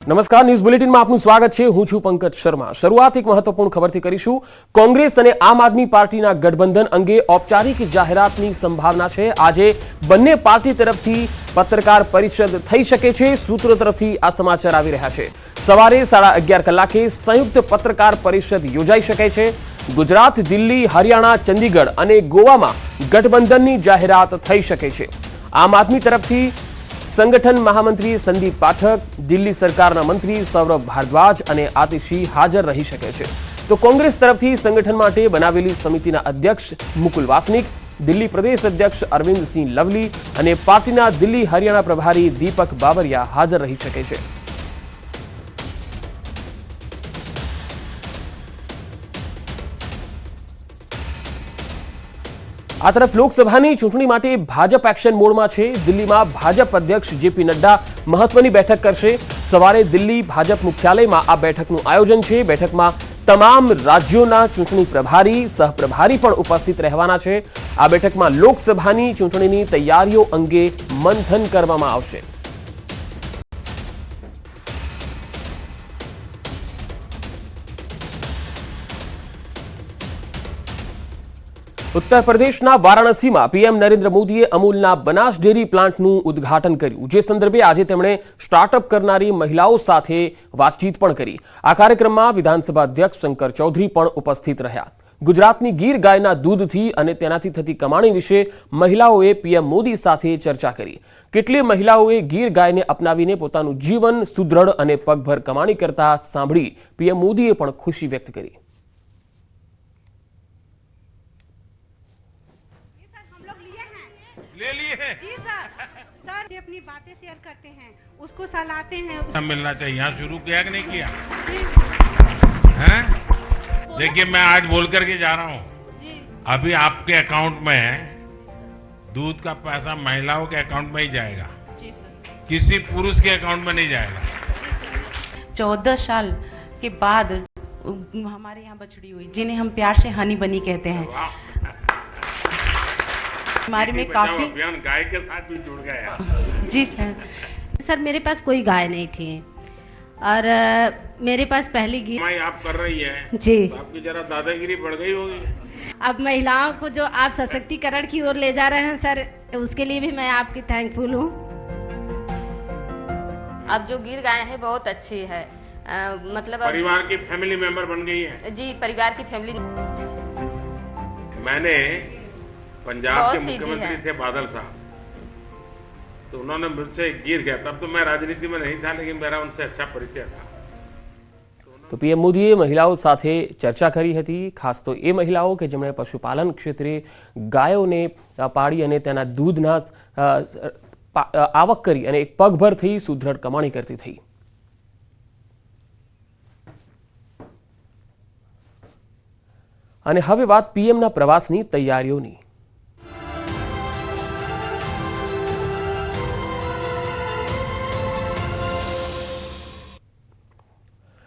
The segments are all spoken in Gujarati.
નમસ્કાર, ન્યૂઝ બુલેટિનમાં આપનું સ્વાગત છે। હું છું પંકજ શર્મા। શરૂઆત એક મહત્વપૂર્ણ ખબરથી કરીશું। કોંગ્રેસ અને આમ આદમી પાર્ટીના ગઠબંધન અંગે ઔપચારિક જાહેરાતની સંભાવના છે। આજે બંને પાર્ટી તરફથી પત્રકાર પરિષદ થઈ શકે છે। સૂત્રો તરફથી આ સમાચાર આવી રહ્યા છે। સવારે 11:30 કલાકે સંયુક્ત પત્રકાર પરિષદ યોજાઈ શકે છે। ગુજરાત, દિલ્હી, હરિયાણા, ચંદીગઢ અને ગોવામાં ગઠબંધનની જાહેરાત થઈ શકે છે। આમ આદમી તરફથી संगठन महामंत्री संदीप पाठक, दिल्ली सरकारना मंत्री सौरभ भारद्वाज અને આતિશી હાજર રહી શકે છે। તો કોંગ્રેસ તરફથી સંગઠન માટે બનાવેલી સમિતિના અધ્યક્ષ મુકુલ વાસનિક, દિલ્હી પ્રદેશ અધ્યક્ષ અરવિંદસિંહ લવલી અને પાર્ટીના દિલ્હી હરિયાણા પ્રભારી દીપક બાબરિયા હાજર રહી શકે છે। આ તરફ લોકસભાની ચૂંટણી માટે ભાજપ એક્શન મોડમાં છે। દિલ્હીમાં ભાજપ અધ્યક્ષ જેપી નડ્ડા મહત્વની બેઠક કરશે। સવારે દિલ્હી ભાજપ મુખ્યાલયમાં આ બેઠકનું આયોજન છે। બેઠકમાં તમામ રાજ્યોના ચૂંટણી પ્રભારી, સહપ્રભારી પણ ઉપસ્થિત રહેવાના છે। આ બેઠકમાં લોકસભાની ચૂંટણીની તૈયારીઓ અંગે મંથન કરવામાં આવશે। उत्तर प्रदेशना वाराणसीमां पीएम नरेन्द्र मोदीए अमूलना बनास डेरी प्लांटનું ઉદ્ઘાટન કર્યું। જે સંદર્ભે આજે તેમણે સ્ટાર્ટઅપ કરનારી મહિલાઓ સાથે વાતચીત પણ કરી। આ કાર્યક્રમમાં વિધાનસભા અધ્યક્ષ શંકર ચૌધરી પણ ઉપસ્થિત રહ્યા। ગુજરાતની ગીર ગાયના દૂધથી અને તેનાથી થતી કમાણી વિશે મહિલાઓએ પીએમ મોદી સાથે ચર્ચા કરી। કેટલીય મહિલાઓએ ગીર ગાયને અપનાવીને પોતાનું જીવન સુદૃઢ અને પગભર કમાણી કરતા સાંભળી પીએમ મોદીએ પણ ખુશી વ્યક્ત કરી। ले लिए हैं जी सर। सर अपनी बातें शेयर करते हैं, उसको सलाहते हैं। मिलना चाहिए। यहाँ शुरू किया कि नहीं किया जी हैं? देखिए, मैं आज बोल करके जा रहा हूँ, जी अभी आपके अकाउंट में दूध का पैसा महिलाओं के अकाउंट में ही जाएगा, जी सर। किसी पुरुष के अकाउंट में नहीं जाएगा। 14 साल के बाद हमारे यहाँ बछड़ी हुई, जिन्हें हम प्यार से हनी बनी कहते हैं। हमारे में काफी अभियान गाय के साथ भी जुड़ गया। जी सर। सर मेरे पास कोई गाय नहीं थी और मेरे पास पहली कमाई आप कर रही है जी। तो आपकी जरा दादागिरी बढ़ गई होगी। अब महिलाओं को जो आप सशक्तिकरण की ओर ले जा रहे हैं सर, उसके लिए भी मैं आपकी थैंकफुल हूँ। अब जो गिर गाय है बहुत अच्छी है, मतलब परिवार की फैमिली मेंबर बन गई है। जी, परिवार की फैमिली। मैंने पंजाब बहुत के सीधी मुख्यमंत्री है। थे बादल साहब, तो उन्होंने मुझसे गिर गया। तब तो मैं राजनीति में नहीं था, लेकिन मेरा उनसे अच्छा परिचय था। તો પીએમ મોદીએ મહિલાઓ સાથે ચર્ચા કરી હતી। ખાસ તો એ મહિલાઓ કે જેમણે પશુપાલન ક્ષેત્રે ગાયોને પાળી અને તેના દૂધના આવક કરી અને એક પગભર થઈ સુદૃઢ કમાણી કરતી થઈ। અને હવે વાત પીએમના પ્રવાસની તૈયારીઓની।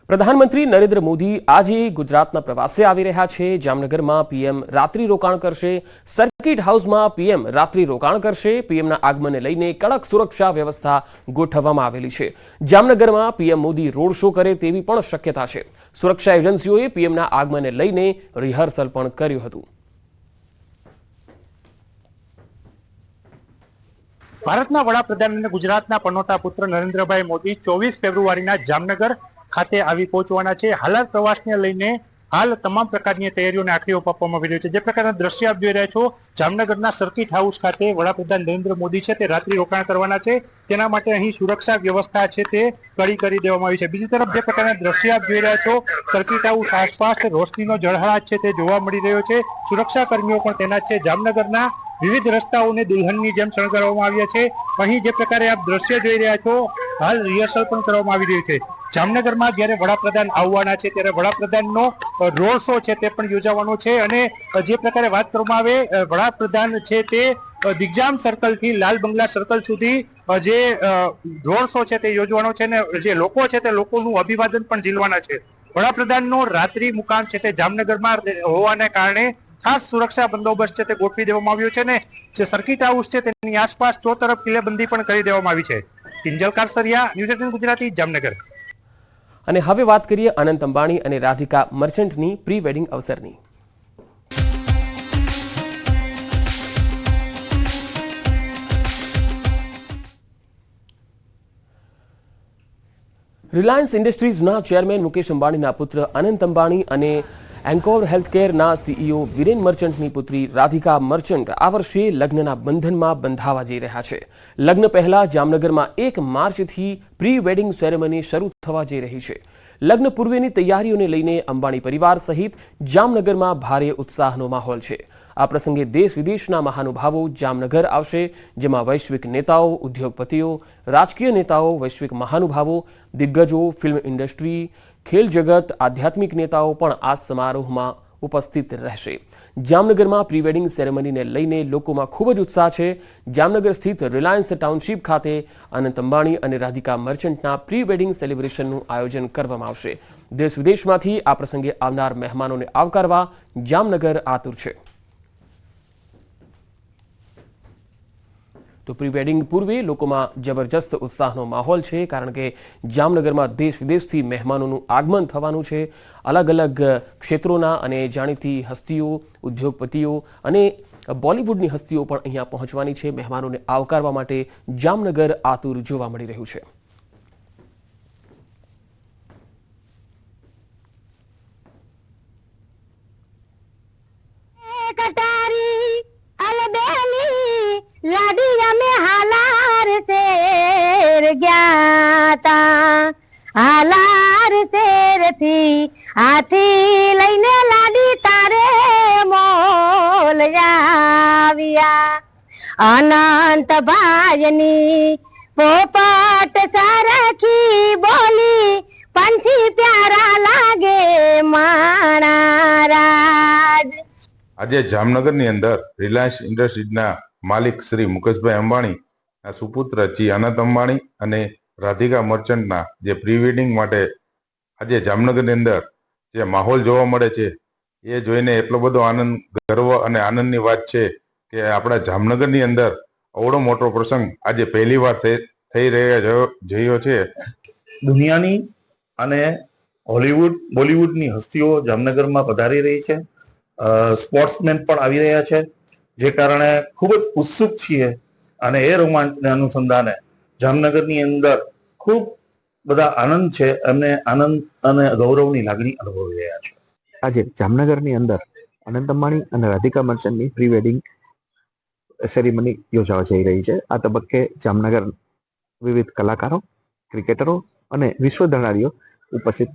પ્રધાનમંત્રી નરેન્દ્ર મોદી આજે ગુજરાતના પ્રવાસે આવી રહ્યા છે। જામનગરમાં પીએમ રાત્રિ રોકાણ કરશે। સર્કિટ હાઉસમાં પીએમ રાત્રિ રોકાણ કરશે। પીએમના આગમનને લઈને કડક સુરક્ષા વ્યવસ્થા ગોઠવવામાં આવેલી છે। જામનગરમાં પીએમ મોદી રોડ શો કરે તેવી પણ શક્યતા છે। સુરક્ષા એજન્સીઓએ પીએમના આગમનને લઈને રિહર્સલ પણ કર્યું હતું। ભારતના વડાપ્રધાન અને ગુજરાતના પનોતા પુત્ર નરેન્દ્રભાઈ મોદી 24 ફેબ્રુઆરીના જામનગર ખાતે આવી પહોંચવાના છે। હાલ પ્રવાસને લઈને હાલ તમામ પ્રકારની તૈયારીઓને આખરી ઓપ આપવામાં આવી રહ્યો છે। જે પ્રકારના દ્રશ્ય આપ જોઈ રહ્યા છો, જામનગરના સર્કિટ હાઉસ ખાતે વડાપ્રધાન નરેન્દ્ર મોદી છે તે રાત્રિ રોકાણ કરવાના છે। તેના માટે અહીં સુરક્ષા વ્યવસ્થા છે તે કડી કરી દેવામાં આવી છે। બીજી તરફ જે પ્રકારના દ્રશ્ય આપ જોઈ રહ્યા છો, સર્કિટ હાઉસ આસપાસ રોશનીનો ઝળહળાટ છે તે જોવા મળી રહ્યો છે। સુરક્ષા કર્મીઓ પણ તૈનાત છે। જામનગરના વિવિધ રસ્તાઓને દુલ્હનની જેમ શણગારવામાં આવ્યા છે। અહીં જે પ્રકારે આપ દ્રશ્ય જોઈ રહ્યા છો, હાલ રિહર્સલ પણ કરવામાં આવી રહ્યું છે। જામનગરમાં જ્યારે વડાપ્રધાન આવવાના છે ત્યારે વડાપ્રધાનનો રોડ શો છે તે પણ યોજાવાનો છે। અને જે પ્રકારે વાત કરવામાં આવે, વડાપ્રધાન છે તે દિગ્જામ સર્કલથી લાલ બંગલા સર્કલ સુધી જે રોડ શો છે તે યોજવાનો છે ને જે લોકો છે તે લોકોનું અભિવાદન પણ ઝીલવાના છે। વડાપ્રધાનનો રાત્રિ મુકામ છે તે જામનગરમાં હોવાને કારણે ખાસ સુરક્ષા બંદોબસ્ત છે તે ગોઠવી દેવામાં આવ્યો છે ને જે સર્કિટ હાઉસ છે તેની આસપાસ ચોતરફ કિલ્લેબંધી પણ કરી દેવામાં આવી છે। કિંજલ કારસરિયા, ન્યૂઝ 18 ગુજરાતી, જામનગર। અને હવે વાત કરીએ અનંત અંબાણી અને રાધિકા મર્ચન્ટની પ્રી વેડિંગ અવસરની. રિલાયન્સ ઇન્ડસ્ટ્રીઝના ચેરમેન મુકેશ અંબાણીના પુત્ર અનંત અંબાણી અને એન્કોર હેલ્થકેરના સીઈઓ વિરેન મર્ચન્ટની પુત્રી રાધિકા મર્ચન્ટ આ વર્ષે લગ્નના બંધનમાં બંધાવા જઈ રહ્યા છે. લગ્ન પહેલા જામનગરમાં 1 માર્ચથી પ્રી વેડિંગ સેરેમની શરૂ થવા જઈ રહી છે. લગ્ન પૂર્વેની તૈયારીઓને લઈને અંબાણી પરિવાર સહિત જામનગરમાં ભારે ઉત્સાહનો માહોલ છે. આ પ્રસંગે દેશ વિદેશના મહાનુભાવો જામનગર આવશે, જેમાં વૈશ્વિક નેતાઓ, ઉદ્યોગપતિઓ, રાજકીય નેતાઓ, વૈશ્વિક મહાનુભાવો, દિગ્ગજો, ફિલ્મ ઇન્ડસ્ટ્રી, ખેલ જગત, આધ્યાત્મિક નેતાઓ પણ આ સમારોહમાં ઉપસ્થિત રહેશે. જામનગરમાં પ્રી વેડિંગ સેરેમનીને લઈને લોકોમાં ખૂબ જ ઉત્સાહ છે. જામનગર સ્થિત રિલાયન્સ ટાઉનશીપ ખાતે અનંત અંબાણી અને રાધિકા મર્ચન્ટના પ્રી વેડિંગ સેલિબ્રેશનનું આયોજન કરવામાં આવશે. દેશ વિદેશમાંથી આ પ્રસંગે આવનાર મહેમાનોને આવકારવા જામનગર આતુર છે. તો પ્રી વેડિંગ પૂર્વે લોકોમાં જબરજસ્ત ઉત્સાહનો માહોલ છે, કારણ કે જામનગરમાં દેશ વિદેશથી મહેમાનોનું આગમન થવાનું છે. અલગ અલગ ક્ષેત્રોના અને જાણીતી હસ્તીઓ, ઉદ્યોગપતિઓ અને બોલિવૂડની હસ્તીઓ પણ અહીંયા પહોંચવાની છે. મહેમાનોને આવકારવા માટે જામનગર આતુર જોવા મળી રહ્યું છે. लाडिया में हालार शेर ज्ञाता हालार शेर थी हाथी लઈને લાડી તારે મોલ આવ્યા અનંત ભાઈની પોપટ સરખી બોલી પંછી પ્યારા લાગે માણા રાજ. આજે જામનગરની અંદર રિલાયન્સ ઇન્ડસ્ટ્રીઝના માલિક શ્રી મુકેશભાઈ અંબાણીના સુપુત્ર શ્રી અનંત અંબાણી અને રાધિકા મર્ચન્ટના જે પ્રી વેડિંગ માટે આજે જામનગરની અંદર જે માહોલ જોવા મળે છે એ જોઈને એટલો બધો આનંદ, ગર્વ અને આનંદની વાત છે કે આપણા જામનગરની અંદર અવળો મોટો પ્રસંગ આજે પહેલીવાર થઈ રહ્યો છે. દુનિયાની અને હોલીવુડ, બોલિવૂડની હસ્તીઓ જામનગરમાં પધારી રહી છે. સ્પોર્ટ્સમેન પણ આવી રહ્યા છે, જે કારણે ખૂબ જ ઉત્સુક છીએ અને એ રોમાંચને અનુસંધાને જામનગરની અંદર ખૂબ બધા આનંદ છે અને આનંદ અને ગૌરવની લાગણી અનુભવી રહ્યા છે. આજે જામનગરની અંદર અનંત અંબાણી અને રાધિકા મર્ચન્ટની પ્રી વેડિંગ સેરેમની યોજાવા જઈ રહી છે. આ તબક્કે જામનગર વિવિધ કલાકારો, ક્રિકેટરો અને વિશ્વ ધણારીઓ ઉપસ્થિત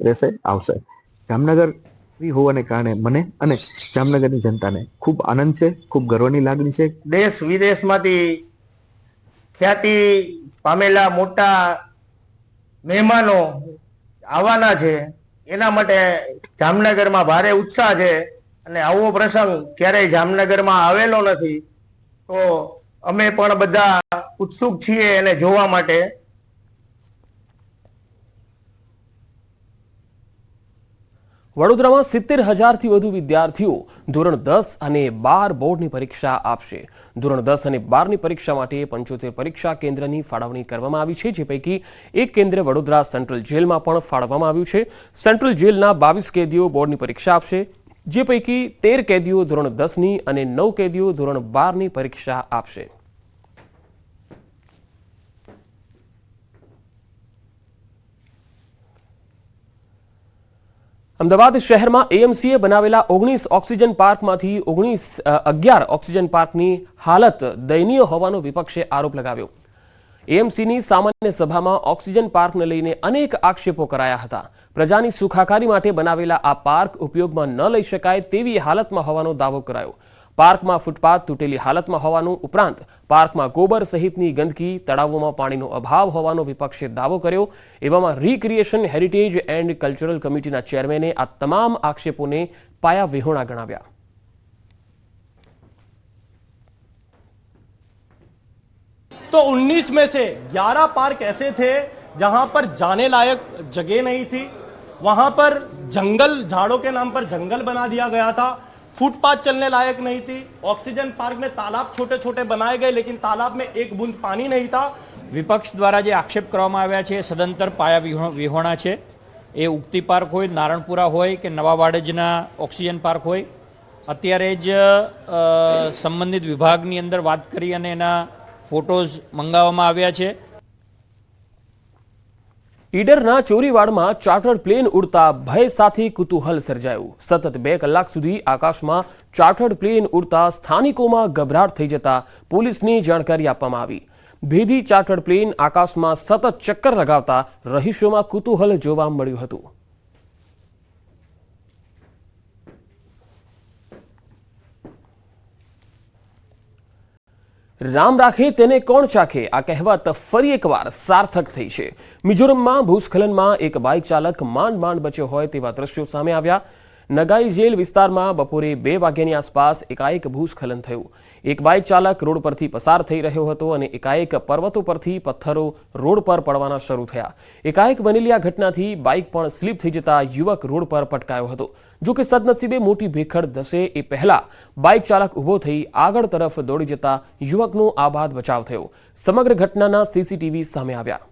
આવશે. જામનગર હોવાને કારણે મને અને જામનગરની જનતાને ખૂબ આનંદ છે, ખૂબ ગર્વની લાગણી છે. દેશ વિદેશમાંથી ખ્યાતિ પામેલા મોટા મહેમાનો આવવાના છે, એના માટે જામનગરમાં ભારે ઉત્સાહ છે અને આવો પ્રસંગ ક્યારેય જામનગરમાં આવેલો નથી, તો અમે પણ બધા ઉત્સુક છીએ એને જોવા માટે. વડોદરામાં 70,000થી વધુ વિદ્યાર્થીઓ ધોરણ 10 અને 12 બોર્ડની પરીક્ષા આપશે. ધોરણ 10 અને 12ની પરીક્ષા માટે 75 પરીક્ષા કેન્દ્રની ફાળવણી કરવામાં આવી છે, જે પૈકી એક કેન્દ્ર વડોદરા સેન્ટ્રલ જેલમાં પણ ફાળવવામાં આવ્યું છે. સેન્ટ્રલ જેલના 22 કેદીઓ બોર્ડની પરીક્ષા આપશે, જે પૈકી 13 કેદીઓ ધોરણ 10ની અને 9 કેદીઓ ધોરણ 12ની પરીક્ષા આપશે. અમદાવાદ શહેરમાં એએમસીએ બનાવેલા 19 ઓક્સિજન પાર્કમાંથી 11 ઓક્સિજન પાર્કની હાલત દયનીય હોવાનો વિપક્ષે આરોપ લગાવ્યો. એએમસીની સામાન્ય સભામાં ઓક્સિજન પાર્કને લઈને અનેક આક્ષેપો કરાયા હતા. પ્રજાની સુખાકારી માટે બનાવેલા આ પાર્ક ઉપયોગમાં ન લઈ શકાય તેવી હાલતમાં હોવાનો દાવો કરાયો. પાર્કમાં ફૂટપાથ તૂટેલી હાલતમાં હોવાનું ઉપરાંત પાર્કમાં ગોબર સહિતની ગંદકી, તળાવોમાં પાણીનો અભાવ હોવાનો વિપક્ષે દાવો કર્યો. એવામાં રિક્રિએશન, હેરિટેજ એન્ડ કલ્ચરલ કમિટીના ચેરમેને આ તમામ આક્ષેપોને પાયાવિહોણા ગણાવ્યા. तो 19 में से 11 पार्क ऐसे थे जहां पर जाने लायक जगह नहीं थी, वहां पर जंगल, झाड़ों के नाम पर जंगल बना दिया गया था, फुटपाथ चलने लायक नहीं थी. ऑक्सीजन पार्क में तालाब छोटे छोटे बनाए गए, लेकिन तालाब में एक बूंद पानी नहीं था. વિપક્ષ દ્વારા જે આક્ષેપ કરવામાં આવ્યા છે સદંતર પાયા વિહોણા છે. એ ઉક્તિ પાર્ક હોય, નારણપુરા હોય કે નવા વાડજના ઓક્સિજન પાર્ક હોય, અત્યારે જ સંબંધિત વિભાગની અંદર વાત કરી અને એના ફોટોઝ મંગાવવામાં આવ્યા છે. ઈડરના ચોરીવાડમાં ચાર્ટર્ડ પ્લેન ઉડતા ભય સાથે કુતૂહલ સર્જાયું. સતત 2 કલાક સુધી આકાશમાં ચાર્ટર્ડ પ્લેન ઉડતા સ્થાનિકોમાં ગભરાટ થઈ જતા પોલીસને જાણકારી આપવામાં આવી. ભેદી ચાર્ટર્ડ પ્લેન આકાશમાં સતત ચક્કર લગાવતા રહીશોમાં કુતૂહલ જોવા મળ્યું હતું. રામ રાખે તેને કોણ ચાખે આ કહેવત ફરી એકવાર સાર્થક થઈ છે. મિઝોરમમાં ભૂસ્ખલનમાં એક બાઇક ચાલક માંડ માંડ બચ્યો હોય તેવા દ્રશ્યો સામે આવ્યા. નગાઈ જેલ વિસ્તારમાં બપોરે 2 વાગ્યાની આસપાસ એકાએક ભૂસ્ખલન થયું. એક બાઇક ચાલક રોડ પરથી પસાર થઈ રહ્યો હતો અને એકાએક પર્વતો પરથી પથ્થરો રોડ પર પડવાના શરૂ થયા. એકાએક બનેલી આ ઘટનાથી બાઇક પણ સ્લીપ થઈ જતા યુવક રોડ પર પટકાયો હતો. જો કે સદનસીબે મોટી ભેખડ ધસે એ પહેલા બાઇક ચાલક ઊભો થઈ આગળ તરફ દોડી જતા યુવકનો આબાદ બચાવ થયો. સમગ્ર ઘટનાના સીસીટીવી સામે આવ્યા.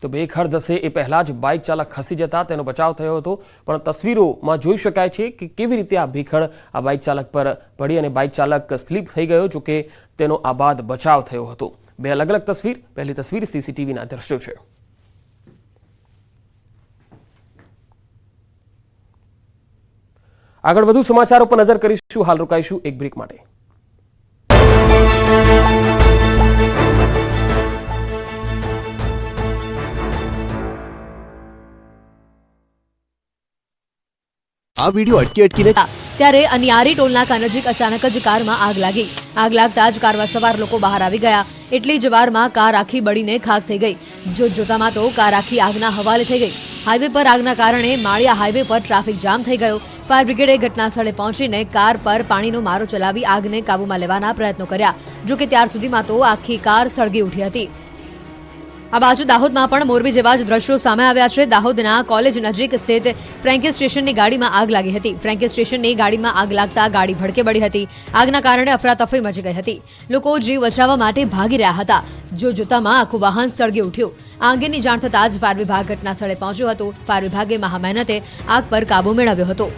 તો ભેખડ ધસે એ પહેલા જ બાઇક ચાલક ખસી જતા તેનો બચાવ થયો હતો. પણ તસવીરોમાં જોઈ શકાય છે કે કેવી રીતે આ ભેખડ આ બાઇક ચાલક પર પડી અને બાઇક ચાલક સ્લીપ થઈ ગયો. જો કે તેનો આબાદ બચાવ થયો હતો. 2 અલગ અલગ તસવીર. પહેલી તસવીર સીસીટીવીના દ્રશ્યો છે. આગળ વધુ સમાચારો પર નજર કરીશું. હાલ રોકાઈશું એક બ્રેક માટે. આ વિડિયો અટકી ત્યારે અનિયારી ટોલનાકા નજીક અચાનક જ કારમાં આગ લાગી. આગ લાગતા જ કારમાં સવાર લોકો બહાર આવી ગયા. એટલી જ વારમાં કાર આખી બળીને ખાખ થઈ ગઈ. જોતામાં તો કાર આખી આગના હવાલે થઈ ગઈ. હાઈવે પર આગના કારણે માળિયા હાઈવે પર ટ્રાફિક જામ થઈ ગયો. ફાયર બ્રિગેડે ઘટના સ્થળે પહોંચીને કાર પર પાણીનો મારો ચલાવી આગને કાબૂમાં લેવાના પ્રયત્નો કર્યા. જો કે ત્યાર સુધીમાં તો આખી કાર સળગી ઉઠી હતી. આ બાજુ દાહોદમાં પણ મોરબી જેવા જ દ્રશ્યો સામે આવ્યા છે. દાહોદના કોલેજ નજીક સ્થિત ફ્રેન્કી સ્ટેશનની ગાડીમાં આગ લાગી હતી. ફ્રેન્કી સ્ટેશનની ગાડીમાં આગ લાગતા ગાડી ભડકે પડી હતી. આગના કારણે અફરાતફરી મચી ગઈ હતી. લોકો જીવ બચાવવા માટે ભાગી રહ્યા હતા. જોતામાં આખું વાહન સળગી ઉઠ્યું. આ અંગેની જાણ થતાં જ ફાયર વિભાગ ઘટના સ્થળે પહોંચ્યું હતું. ફાયર વિભાગે મહામહેનતે આગ પર કાબુ મેળવ્યો હતો.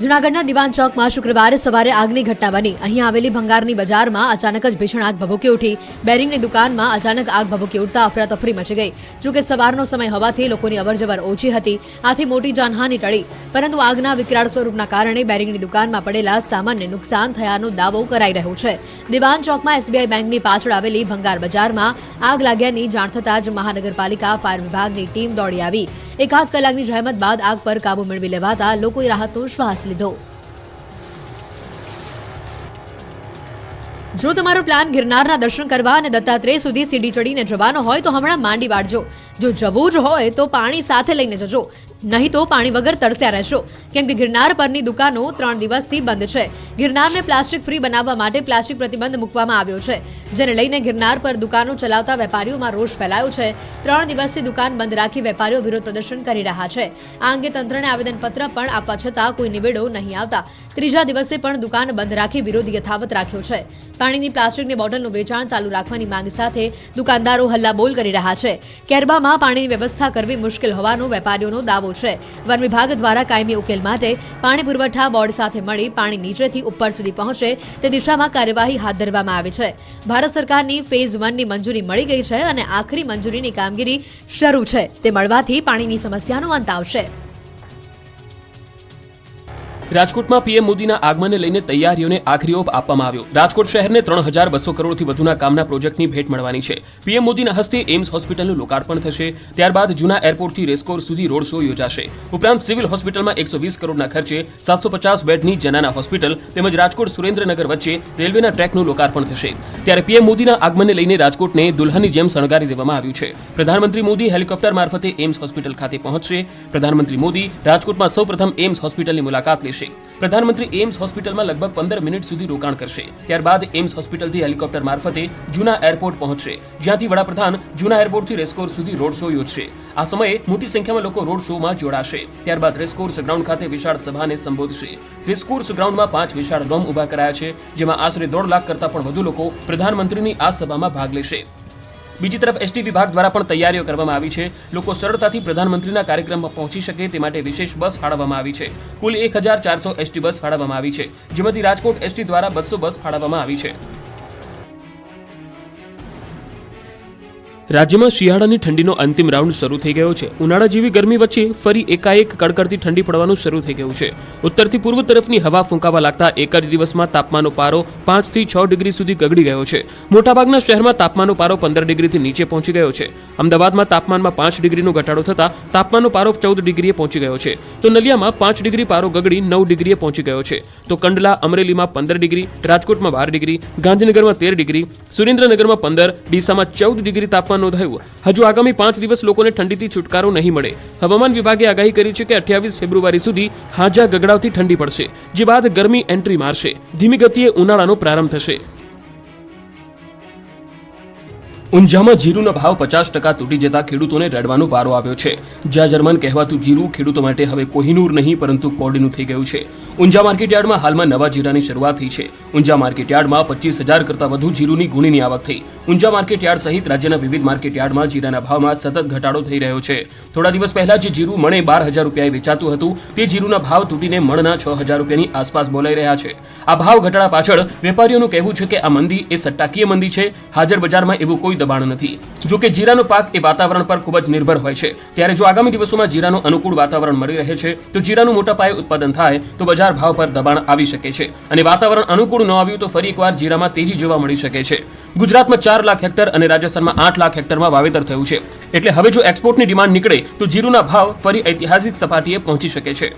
જૂનાગઢના દિવાન ચોકમાં શુક્રવારે સવારે આગની ઘટના બની. અહીં આવેલી ભંગારની બજારમાં અચાનક જ ભીષણ આગ ભભૂકી ઉઠી. બેરિંગની દુકાનમાં અચાનક આગ ભભૂકી ઉઠતા અફરાતફરી મચી ગઈ. જોકે સવારનો સમય હોવાથી લોકોની અવરજવર ઓછી હતી. આથી મોટી જાનહાનિ ટળી. પરંતુ આગના વિકરાળ સ્વરૂપના કારણે બેરિંગની દુકાનમાં પડેલા સામાનને નુકસાન થયાનો દાવો કરાઈ રહ્યો છે. દિવાન ચોકમાં એસબીઆઈ બેંકની પાછળ આવેલી ભંગાર બજારમાં આગ લાગ્યાની જાણ થતાં જ મહાનગરપાલિકા ફાયર વિભાગની ટીમ દોડી આવી. 1.5 કલાકની જહેમત બાદ આગ પર કાબુ મેળવી લેવાતા લોકોએ રાહતનો શ્વાસ લીધો. જો તમારો પ્લાન ગિરનારના દર્શન કરવા અને દત્તાત્રેય સુધી સીડી ચડીને જવાનો હોય તો હમણાં માંડી વાળજો. જો જવું જ હોય તો પાણી સાથે લઈને જજો, નહીં તો પાણી વગર તરસ્યા રહેશો. કેમ કે ગિરનાર પરની દુકાનો 3 દિવસથી બંધ છે. ગિરનારને પ્લાસ્ટિક ફ્રી બનાવવા માટે પ્લાસ્ટિક પ્રતિબંધ મૂકવામાં આવ્યો છે, જેને લઈને ગિરનાર પર દુકાનો ચલાવતા વેપારીઓમાં રોષ ફેલાયો છે. 3 દિવસથી દુકાન બંધ રાખી વેપારીઓ વિરોધ પ્રદર્શન કરી રહ્યા છે. આ અંગે તંત્રને આવેદનપત્ર પણ આપવા છતાં કોઈ નિવેડો નહીં આવતા 3જા દિવસે પણ દુકાન બંધ રાખી વિરોધ યથાવત રાખ્યો છે. પાણીની પ્લાસ્ટિકની બોટલનું વેચાણ ચાલુ રાખવાની માંગ સાથે દુકાનદારો હલ્લાબોલ કરી રહ્યા છે. કેરબામાં પાણીની વ્યવસ્થા કરવી મુશ્કેલ હોવાનો વેપારીઓનો દાવો છે. વન વિભાગ દ્વારા કાયમી ઉકેલ માટે પાણી પુરવઠા બોર્ડ સાથે મળી પાણી નીચેથી ઉપર સુધી પહોંચે તે દિશામાં કાર્યવાહી હાથ ધરવામાં આવી છે. ભારત સરકારની ફેઝ 1ની મંજૂરી મળી ગઈ છે અને આખરી મંજૂરીની કામગીરી શરૂ છે. તે મળવાથી પાણીની સમસ્યાનો અંત આવશે. રાજકોટમાં પીએમ મોદીના આગમનને લઈને તૈયારીઓને આખરી ઓપ આપવામાં આવ્યો. રાજકોટ શહેરને 3200 કરોડથી વધુના કામના પ્રોજેક્ટની ભેટ મળવાની છે. પીએમ મોદીના હસ્તે એમ્સ હોસ્પિટલનું લોકાર્પણ થશે. ત્યારબાદ જૂના એરપોર્ટથી રેસકોર્સ સુધી રોડ શો યોજાશે. ઉપરાંત સિવિલ હોસ્પિટલમાં 120 કરોડના ખર્ચે 750 બેડની જનાના હોસ્પિટલ તેમજ રાજકોટ સુરેન્દ્રનગર વચ્ચે રેલવેના ટ્રેકનું લોકાર્પણ થશે. ત્યારે પીએમ મોદીના આગમનને લઈને રાજકોટને દુલ્હનની જેમ શણગારી દેવામાં આવ્યું છે. પ્રધાનમંત્રી મોદી હેલિકોપ્ટર મારફતે એમ્સ હોસ્પિટલ ખાતે પહોંચશે. પ્રધાનમંત્રી મોદી રાજકોટમાં સૌપ્રથમ એમ્સ હોસ્પિટલની મુલાકાત લેશે. રહેશે. પ્રધાનમંત્રી એમ્સ હોસ્પિટલમાં લગભગ 15 મિનિટ સુધી રોકાણ કરશે. ત્યારબાદ એમ્સ હોસ્પિટલથી હેલિકોપ્ટર મારફતે જૂના એરપોર્ટ પહોંચશે, જ્યાંથી વડાપ્રધાન જૂના એરપોર્ટથી રેસકોર્સ સુધી રોડ શો યોજશે. આ સમયે મોટી સંખ્યામાં લોકો રોડ શોમાં જોડાશે. ત્યારબાદ રેસકોર્સ ગ્રાઉન્ડ ખાતે વિશાળ સભાને સંબોધશે. રેસકોર્સ ગ્રાઉન્ડમાં 5 વિશાળ ડોમ ઊભા કરાયા છે, જેમાં આશરે 1.5 લાખ કરતાં પણ વધુ લોકો પ્રધાનમંત્રીની આ સભામાં ભાગ લેશે. બીજી તરફ એસટી વિભાગ દ્વારા પણ તૈયારીઓ કરવામાં આવી છે. લોકો સરળતાથી પ્રધાનમંત્રીના કાર્યક્રમમાં પહોંચી શકે તે માટે વિશેષ બસ ફાળવવામાં આવી છે. કુલ 1400 એસટી બસ ફાળવવામાં આવી છે, જેમાંથી રાજકોટ એસટી દ્વારા 200 બસ ફાળવવામાં આવી છે. રાજ્યમાં શિયાળાની ઠંડીનો અંતિમ રાઉન્ડ શરૂ થઈ ગયો છે. ઉનાળા જેવી ગરમી વચ્ચે ફરી એકાએક કડકડતી ઠંડી પડવાનું શરૂ થઈ ગયું છે. ઉત્તરથી પૂર્વ તરફની હવા ફૂંકાવા લાગતા એક જ દિવસમાં તાપમાનનો પારો 5 થી 6 ડિગ્રી સુધી ગગડી ગયો છે. મોટાભાગના શહેરમાં તાપમાનનો પારો 15 ડિગ્રીથી નીચે પહોંચી ગયો છે. અમદાવાદમાં તાપમાનમાં 5 ડિગ્રીનો ઘટાડો થતાં તાપમાનનો પારો 14 ડિગ્રીએ પહોંચી ગયો છે. તો નલિયામાં 5 ડિગ્રી પારો ગગડી 9 ડિગ્રીએ પહોંચી ગયો છે. તો કંડલા, અમરેલીમાં 15 ડિગ્રી, રાજકોટમાં 12 ડિગ્રી, ગાંધીનગરમાં 13 ડિગ્રી, સુરેન્દ્રનગરમાં 15, ડીસામાં 14 ડિગ્રી તાપમાન નોંધાયું. હજુ આગામી 5 દિવસ લોકોને ઠંડીથી છુટકારો નહીં મળે. હવામાન વિભાગે આગાહી કરી છે કે 28 ફેબ્રુઆરી સુધી હાજા ગગડાવતી ઠંડી પડશે, જે બાદ ગરમી એન્ટ્રી મારશે. ધીમી ગતિએ ઉનાળાનો પ્રારંભ થશે. ઊંઝામાં જીરુનો ભાવ 50% તૂટી જતા ખેડૂતોને રડવાનો વારો આવ્યો છે. જ્યાં જર્મન કહેવાતું જીરું ખેડૂતો માટે હવે કોહિનૂર નહીં પરંતુ કોડીનું થઈ ગયું છે. ઊંઝા માર્કેટયાર્ડમાં હાલમાં નવા જીરાની શરૂઆત થઈ છે. ઊંઝા માર્કેટયાર્ડમાં 25,000 કરતાં વધુ જીરુની ગુણીની આવક થઈ. ઊંઝા માર્કેટયાર્ડ સહિત રાજ્યના વિવિધ માર્કેટયાર્ડમાં જીરાના ભાવમાં સતત ઘટાડો થઈ રહ્યો છે. થોડા દિવસ પહેલા જે જીરું મણે 12,000 રૂપિયાએ વેચાતું હતું, તે જીરુના ભાવ તૂટીને મણના 6,000 રૂપિયાની આસપાસ બોલાઈ રહ્યા છે. આ ભાવ ઘટાડા પાછળ વેપારીઓનું કહેવું છે કે આ મંદી એ સટ્ટાકીય મંદી છે. હાજર બજારમાં એવું કોઈ દબાણ નથી. જો કે જીરાનો પાક એ વાતાવરણ પર ખૂબ જ નિર્ભર હોય છે. ત્યારે જો આગામી દિવસોમાં જીરાનું અનુકૂળ વાતાવરણ મળી રહે છે તો જીરાનું મોટા પાયે ઉત્પાદન થાય તો બજાર ભાવ પર દબાણ આવી શકે છે. અને વાતાવરણ અનુકૂળ ન આવ્યું તો ફરી એકવાર જીરામાં તેજી જોવા મળી શકે છે. ગુજરાતમાં 4 લાખ હેક્ટર અને રાજસ્થાનમાં 8 લાખ હેક્ટરમાં વાવેતર થયું છે. એટલે હવે જો એક્સપોર્ટની ડિમાન્ડ નીકળે તો જીરુના ભાવ ફરી ઐતિહાસિક સપાટીએ પહોંચી શકે છે.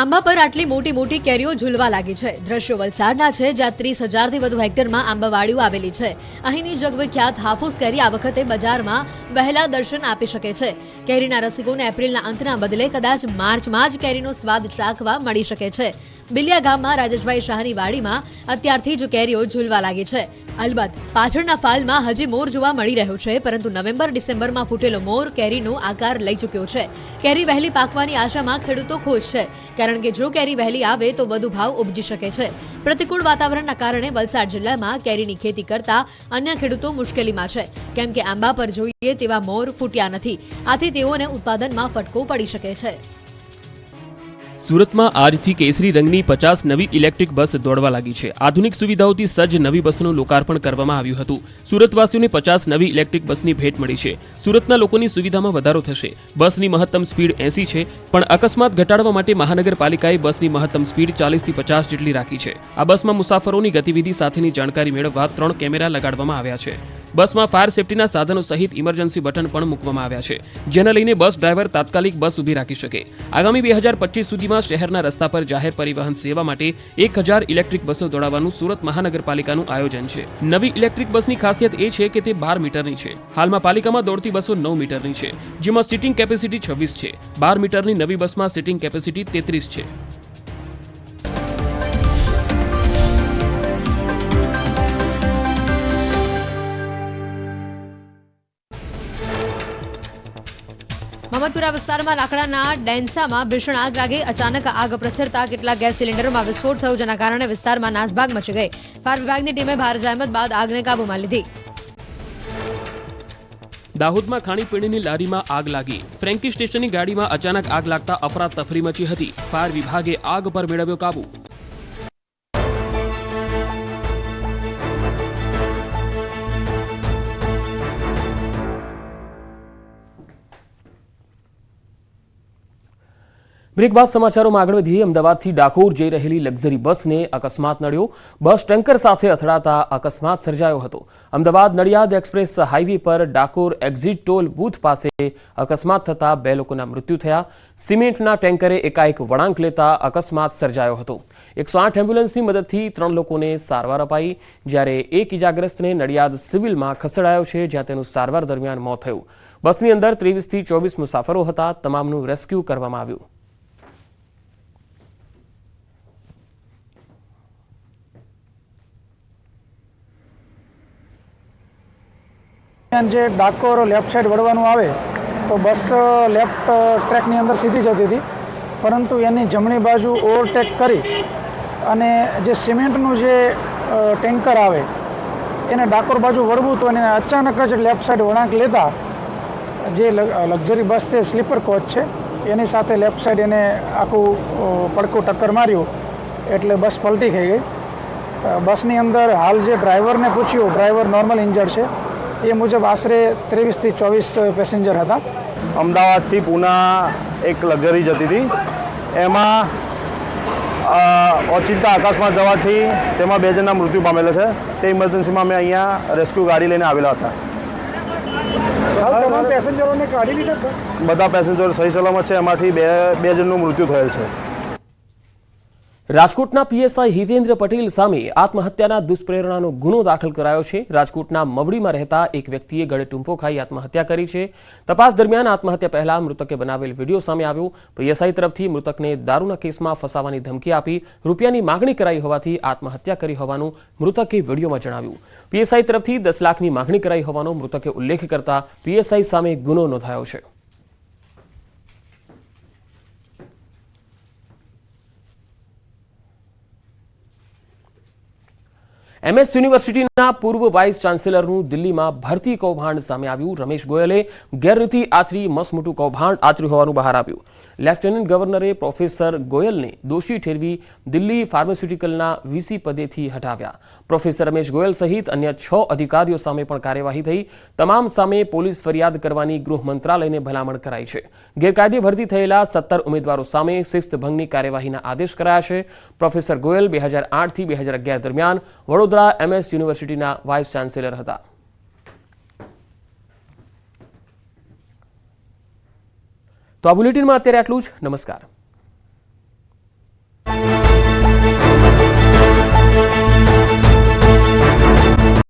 આંબા પર આટલી મોટી મોટી કેરીઓ ઝૂલવા લાગી છે. દ્રશ્યો વલસાડના છે, જ્યાં 30,000થી વધુ હેક્ટરમાં આંબાવાડીઓ આવેલી છે. અહીંની જગવિખ્યાત હાફૂસ કેરી આ વખતે બજારમાં વહેલા દર્શન આપી શકે છે. કેરીના રસિકોને એપ્રિલના અંતના બદલે કદાચ માર્ચમાં જ કેરીનો સ્વાદ ચાખવા મળી શકે છે. બિલિયા ગામમાં રાજેશભાઈ શાહની વાડીમાં અત્યારથી જ કેરીઓ ઝૂલવા લાગી છે. અલબત્ત પાછળના ફાલમાં હજી મોર જોવા મળી રહ્યો છે, પરંતુ નવેમ્બર-ડિસેમ્બરમાં ફૂટેલો મોર કેરીનો આકાર લઈ ચૂક્યો છે. કેરી વહેલી પાકવાની આશામાં ખેડૂતો ખુશ છે, કારણ કે જો કેરી વહેલી આવે તો વધુ ભાવ ઉપજી શકે છે. પ્રતિકૂળ વાતાવરણના કારણે વલસાડ જિલ્લામાં કેરીની ખેતી કરતા અન્ય ખેડૂતો મુશ્કેલીમાં છે, કેમ કે આંબા પર જોઈએ તેવા મોર ફૂટ્યા નથી. આથી તેઓને ઉત્પાદનમાં ફટકો પડી શકે છે. સુરતમાં આજથી કેસરી રંગની 50 નવી ઇલેક્ટ્રિક બસ દોડવા લાગી છે. આધુનિક સુવિધાઓથી સજ્જ નવી બસનું લોકાર્પણ કરવામાં આવ્યું હતું. સુરતવાસીઓને 50 નવી ઇલેક્ટ્રિક બસની ભેટ મળી છે. સુરતના લોકોની સુવિધામાં વધારો થશે. બસની મહત્તમ સ્પીડ 80 છે, પણ અકસ્માત ઘટાડવા માટે મહાનગરપાલિકાએ બસની મહત્તમ સ્પીડ 40 થી 50 જેટલી રાખી છે. આ બસમાં મુસાફરોની ગતિવિધિ સાથેની જાણકારી મેળવવા 3 કેમેરા લગાડવામાં આવ્યા છે. બસમાં ફાયર સેફટીના સાધનો સહિત ઇમરજન્સી બટન પણ મૂકવામાં આવ્યા છે, જેને લઈને બસ ડ્રાઈવર તાત્કાલિક બસ ઊભી રાખી શકે. આગામી 2025 સુધીમાં શહેરના રસ્તા પર જાહેર પરિવહન સેવા માટે 1000 ઇલેક્ટ્રિક બસો દોડાવવાનું સુરત મહાનગરપાલિકાનું આયોજન છે. નવી ઇલેક્ટ્રિક બસની ખાસિયત એ છે કે તે 12 મીટરની છે. હાલમાં પાલિકામાં દોડતી બસો 9 મીટરની છે, જેમાં સીટિંગ કેપેસિટી 26 છે. 12 મીટરની નવી બસમાં સીટિંગ કેપેસિટી 33 છે. મહમ્મદપુરા વિસ્તારમાં લાકડાના ડેન્સામાં ભીષણ આગ લાગી. અચાનક આગ પ્રસરતા કેટલાક ગેસ સિલિન્ડરોમાં વિસ્ફોટ થયો, જેના કારણે વિસ્તારમાં નાસભાગ મચી ગઈ. ફાયર વિભાગની ટીમે ભારે જહેમત બાદ આગને કાબૂમાં લીધી. દાહોદમાં ખાણીપીણીની લારીમાં આગ લાગી. ફ્રેન્કી સ્ટેશનની ગાડીમાં અચાનક આગ લાગતા અફરાતફરી મચી હતી. ફાયર વિભાગે આગ પર મેળવ્યો કાબુ. બ્રેક બાદ સમાચારોમાં આગળ વધીએ. અમદાવાદથી ડાકોર જઈ રહેલી લક્ઝરી બસને અકસ્માત નડ્યો. બસ ટેન્કર સાથે અથડાતા અકસ્માત સર્જાયો હતો. અમદાવાદ નડિયાદ એક્સપ્રેસ હાઈવે પર ડાકોર એક્ઝિટ ટોલ બૂથ પાસે અકસ્માત થતા 2 લોકોના મૃત્યુ થયા. સિમેન્ટના ટેન્કરે એકાએક વળાંક લેતા અકસ્માત સર્જાયો હતો. 108 એમ્બ્યુલન્સની મદદથી 3 લોકોને સારવાર અપાઈ, જ્યારે એક ઇજાગ્રસ્તને નડિયાદ સિવિલમાં ખસેડાયો છે, જ્યાં તેનું સારવાર દરમિયાન મોત થયું. બસની અંદર 23 થી 24 મુસાફરો હતા. તમામનું રેસ્ક્યુ કરવામાં આવ્યું. દરમિયાન જે ડાકોર લેફ્ટ સાઈડ વળવાનું આવે તો બસ લેફ્ટ ટ્રેકની અંદર સીધી જતી હતી, પરંતુ એની જમણી બાજુ ઓવરટેક કરી અને જે સિમેન્ટનું જે ટેન્કર આવે એને ડાકોર બાજુ વળવું તો એને અચાનક જ લેફ્ટ સાઈડ વળાંક લેતા જે લક્ઝરી બસ છે, સ્લીપર કોચ છે, એની સાથે લેફ્ટ સાઈડ એને આખું પડકું ટક્કર માર્યું એટલે બસ પલટી થઈ ગઈ. બસની અંદર હાલ જે ડ્રાઈવરને પૂછ્યું, ડ્રાઈવર નોર્મલ ઇન્જર્ડ છે, એ મુજબ આશરે 23 થી 24 પેસેન્જર હતા. અમદાવાદથી પૂના એક લક્ઝરી જતી હતી, એમાં ઓચિંતા અકસ્માત જવાથી તેમાં 2 જણના મૃત્યુ પામેલા છે. તે ઇમરજન્સીમાં અમે અહીંયા રેસ્ક્યુ ગાડી લઈને આવેલા હતા. પેસેન્જરોને કાઢી લીધા? બધા પેસેન્જરો સહી સલામત છે, એમાંથી બે જણનું મૃત્યુ થયેલ છે. રાજકોટના પીએસઆઈ હિતેન્દ્ર પટેલ સામે આત્મહત્યાના દુષ્પ્રેરણાનો ગુનો દાખલ કરાયો છે. રાજકોટના મવડીમાં રહેતા એક વ્યક્તિએ ગળે ટૂંપો ખાઈ આત્મહત્યા કરી છે. તપાસ દરમિયાન આત્મહત્યા પહેલા મૃતકે બનાવેલ વિડીયો સામે આવ્યો. પીએસઆઈ તરફથી મૃતકને દારૂના કેસમાં ફસાવાની ધમકી આપી રૂપિયાની માગણી કરાઈ હોવાથી આત્મહત્યા કરી હોવાનું મૃતકે વિડીયોમાં જણાવ્યું. પીએસઆઈ તરફથી 10 લાખની માગણી કરાઈ હોવાનો મૃતકે ઉલ્લેખ કરતા પીએસઆઈ સામે ગુનો નોંધાયો છે. એમએસ યુનિવર્સિટીના પૂર્વ વાઇસ ચાન્સેલરનું દિલ્હીમાં ભરતી કૌભાંડ સામે આવ્યું. રમેશ ગોયલે ગેરરીતિ આચરી મસમોટું કૌભાંડ આચર્યું હોવાનું બહાર આવ્યું. લેફ્ટનન્ટ ગવર્નરે પ્રોફેસર ગોયલને દોષી ઠેરવી દિલ્હી ફાર્માસ્યુટિકલના વીસી પદેથી હટાવ્યા. પ્રોફેસર રમેશ ગોયલ સહિત અન્ય 6 અધિકારીઓ સામે પણ કાર્યવાહી થઈ. તમામ સામે પોલીસ ફરિયાદ કરવાની ગૃહ મંત્રાલયને ભલામણ કરાઈ છે. ગેરકાયદે ભરતી થયેલા 17 ઉમેદવારો સામે શિસ્તભંગની કાર્યવાહીના આદેશ કરાયા છે. પ્રોફેસર ગોયલ 2008 થી 2011 દરમિયાન વડોદરા એમએસ યુનિવર્સિટીના વાઇસ ચાન્સેલર હતા. તો આ બુલેટિનમાં અત્યારે આટલું જ. નમસ્કાર.